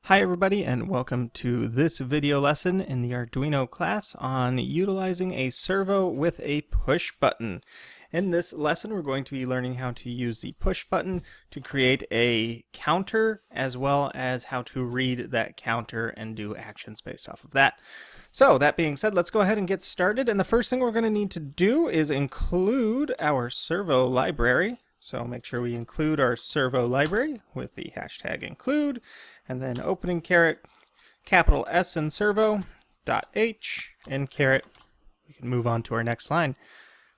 Hi everybody, and welcome to this video lesson in the Arduino class on utilizing a servo with a push button. In this lesson we're going to be learning how to use the push button to create a counter, as well as how to read that counter and do actions based off of that. So that being said, let's go ahead and get started, and the first thing we're going to need to do is include our servo library. So make sure we include our servo library with the hashtag include, and then opening caret, capital S in servo, dot H, in caret. We can move on to our next line.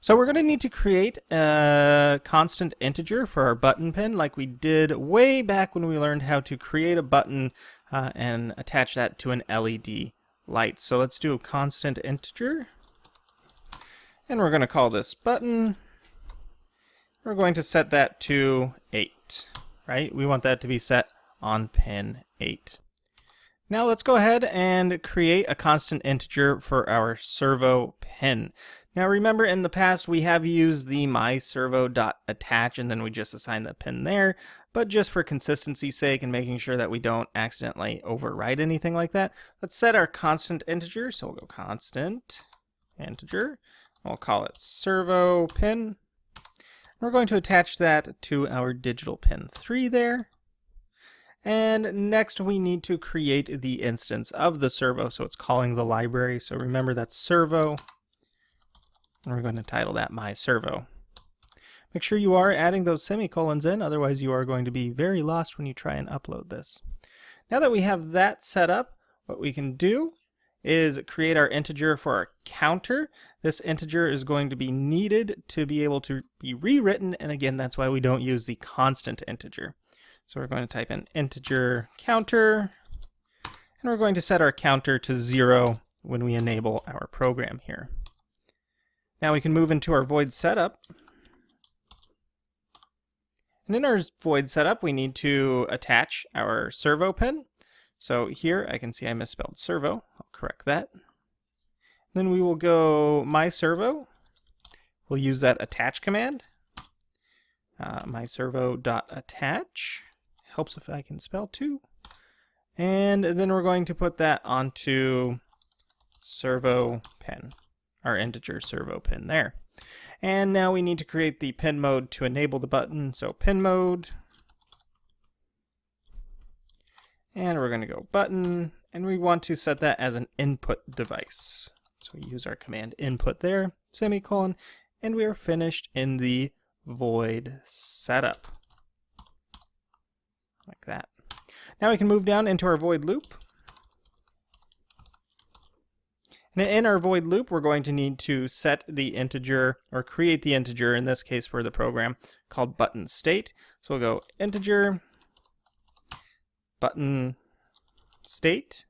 So we're going to need to create a constant integer for our button pin, like we did way back when we learned how to create a button and attach that to an LED light. So let's do a constant integer, and we're going to call this button. We're going to set that to 8, right? We want that to be set on pin 8. Now let's go ahead and create a constant integer for our servo pin. Now remember, in the past we have used the myservo.attach and then we just assign the pin there, but just for consistency's sake and making sure that we don't accidentally overwrite anything like that, let's set our constant integer. So we'll go constant integer. We'll call it servo pin. We're going to attach that to our digital pin 3 there. And next we need to create the instance of the servo, so it's calling the library. So remember, that's servo, and we're going to title that my servo. Make sure you are adding those semicolons in, otherwise you are going to be very lost when you try and upload this. Now that we have that set up, what we can do is create our integer for our counter. This integer is going to be needed to be able to be rewritten, and again, that's why we don't use the constant integer. So we're going to type in integer counter, and we're going to set our counter to 0 when we enable our program here. Now we can move into our void setup. And in our void setup, we need to attach our servo pin. So here I can see I misspelled servo. I'll correct that. Then we will go myservo. We'll use that attach command. Myservo.attach. Helps if I can spell too. And then we're going to put that onto servo pin, our integer servo pin there. And now we need to create the pin mode to enable the button. So pin mode. And we're going to go button, and we want to set that as an input device. So we use our command input there, semicolon, and we are finished in the void setup. Like that. Now we can move down into our void loop. And in our void loop, we're going to need to set the integer, or create the integer, in this case for the program, called button state. So we'll go integer button state,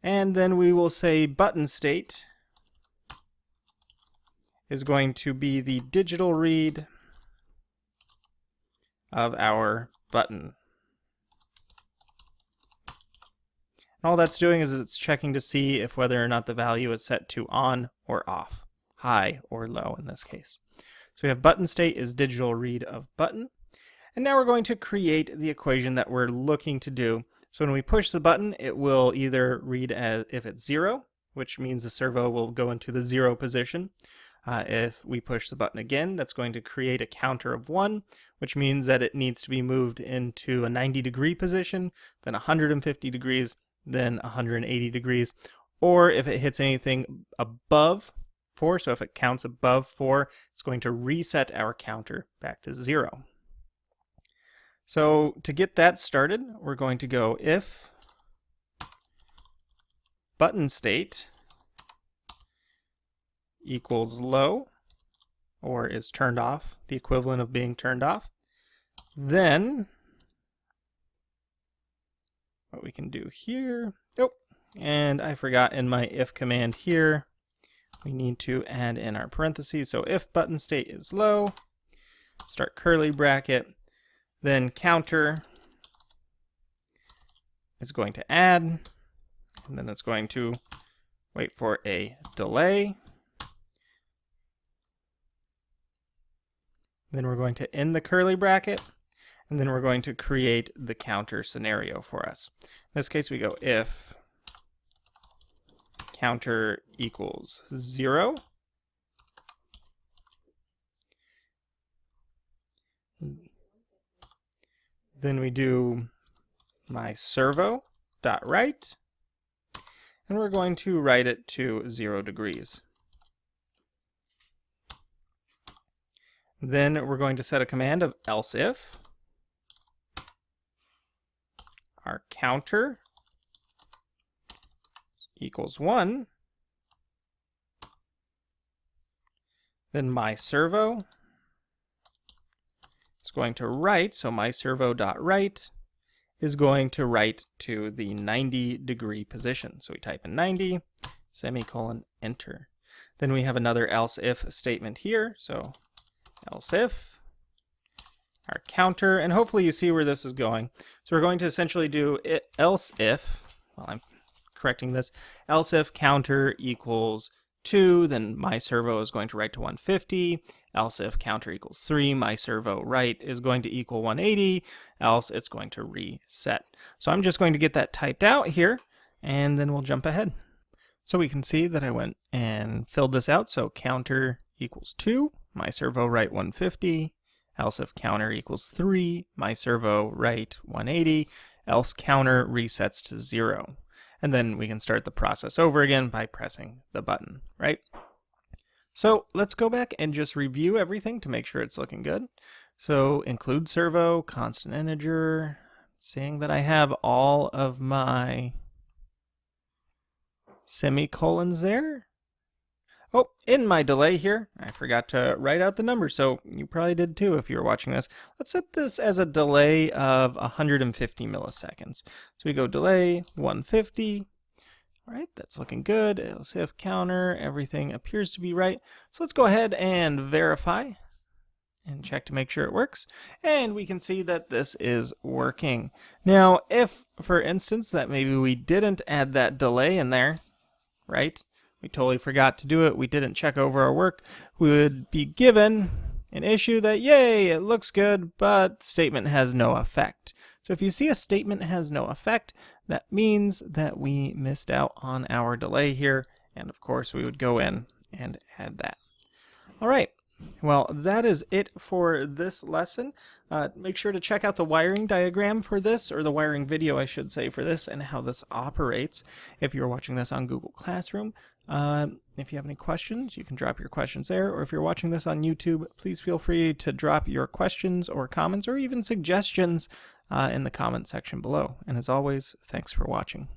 and then we will say button state is going to be the digital read of our button. And all that's doing is it's checking to see if whether or not the value is set to on or off, high or low in this case. So we have button state is digital read of button. And now we're going to create the equation that we're looking to do. So when we push the button, it will either read as if it's 0, which means the servo will go into the 0 position. If we push the button again, that's going to create a counter of 1, which means that it needs to be moved into a 90-degree position, then 150 degrees, then 180 degrees. Or if it hits anything above 4, so if it counts above 4, it's going to reset our counter back to 0. So to get that started, we're going to go if button state equals low, or is turned off, the equivalent of being turned off, then what we can do here, and I forgot in my if command here, we need to add in our parentheses. So if button state is low, start curly bracket, then counter is going to add, and then it's going to wait for a delay. Then we're going to end the curly bracket, And then we're going to create the counter scenario for us. In this case, we go if counter equals 0, then we do my servo dot write, and we're going to write it to 0 degrees. Then we're going to set a command of else if our counter equals 1, then my servo is going to write, so my servo.write is going to write to the 90-degree position. So we type in 90, semicolon, enter. Then we have another else if statement here, so else if our counter, and hopefully you see where this is going. So we're going to essentially do else if, well, I'm correcting this, else if counter equals 2, then my servo is going to write to 150, else if counter equals 3, my servo write is going to equal 180, else it's going to reset. So I'm just going to get that typed out here, and then we'll jump ahead. So we can see that I went and filled this out, so counter equals 2, my servo write 150, else if counter equals 3, my servo write 180, else counter resets to 0. And then we can start the process over again by pressing the button, right? So let's go back and just review everything to make sure it's looking good. So include servo, constant integer, seeing that I have all of my semicolons there. Oh, in my delay here, I forgot to write out the number, so you probably did too if you were watching this. Let's set this as a delay of 150 milliseconds. So we go delay 150. All right, that's looking good. Else if counter, everything appears to be right. So let's go ahead and verify and check to make sure it works. And we can see that this is working. Now, if, for instance, that maybe we didn't add that delay in there, right? We totally forgot to do it. We didn't check over our work. We would be given an issue that, yay, it looks good, but statement has no effect. So if you see a statement has no effect, that means that we missed out on our delay here. And of course, we would go in and add that. All right. Well, that is it for this lesson. Make sure to check out the wiring diagram for this, or the wiring video, I should say, for this, and how this operates if you're watching this on Google Classroom. If you have any questions, you can drop your questions there, or if you're watching this on YouTube, please feel free to drop your questions or comments or even suggestions in the comment section below. And as always, thanks for watching.